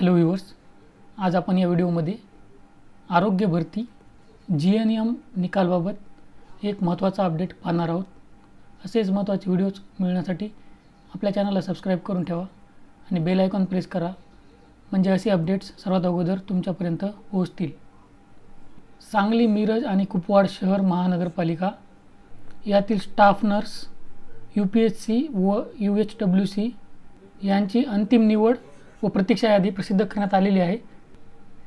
Hello viewers, आज आपण या व्हिडिओमध्ये आरोग्य भरती GNM निकालाबाबत एक महत्त्वाचा अपडेट पाहणार आहोत। असेच महत्त्वाचे व्हिडिओज मिळण्यासाठी आपल्या चॅनलला सबस्क्राइब करून ठेवा आणि बेल आयकॉन प्रेस करा, म्हणजे असे अपडेट्स सर्वात अगोदर तुमच्यापर्यंत पोहोचतील। सांगली, मिरज आणि कुपवाड शहर महानगरपालिका यातील स्टाफ नर्स UPSC व UHWC यांची अंतिम निवड व प्रतीक्षा यादी प्रसिद्ध करण्यात आलेली आहे।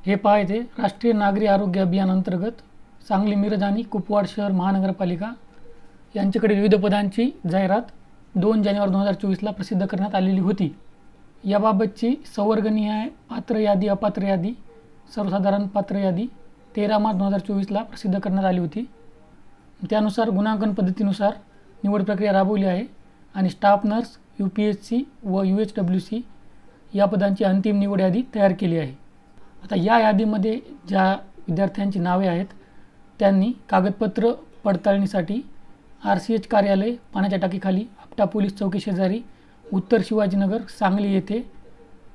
हे पाहायचे राष्ट्रीय नागरी आरोग्य अभियान अंतर्गत सांगली, मिरज आणि कुपवाड शहर महानगरपालिका यांच्याकडे विविध पदांची जाहिरात 2 जानेवारी 2024 ला प्रसिद्ध करण्यात आलेली होती। याबाबतची संवर्गनिहाय पात्र यादी, अपात्र यादी, सर्वसाधारण पात्र यादी 13 मार्च 2024 ला प्रसिद्ध करण्यात आली होती। त्यानुसार गुणांकन पद्धतीनुसार निवड प्रक्रिया राबवली आहे आणि स्टाफ नर्स UPSC व UHWC या पदांची अंतिम निवड यादी तयार केली आहे। आता या यादीमध्ये ज्या विद्यार्थ्यांची नावे आहेत त्यांनी कागदपत्र पडताळणीसाठी RCH कार्यालय, पाण्याच्या टाकीखाली, आपटा पोलीस चौकी शेजारी, उत्तर शिवाजीनगर, सांगली येथे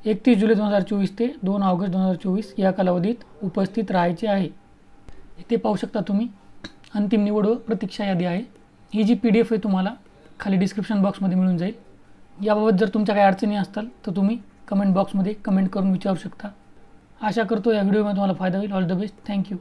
31 जुलै 2024 ते 2 ऑगस्ट 2024 या कालावधीत उपस्थित राहायचे आहे। इथे पाहू शकता तुम्ही अंतिम निवड व प्रतीक्षा यादी आहे। ही जी PDF आहे तुम्हाला खाली डिस्क्रिप्शन बॉक्समध्ये मिळून जाईल। याबाबत जर तुमच्या काही अडचणी असतील तर तुम्ही कमेंट बॉक्समध्ये कमेंट करून विचारू शकता। आशा करतो या व्हिडिओमध्ये तुम्हाला फायदा होईल। All the best, thank you.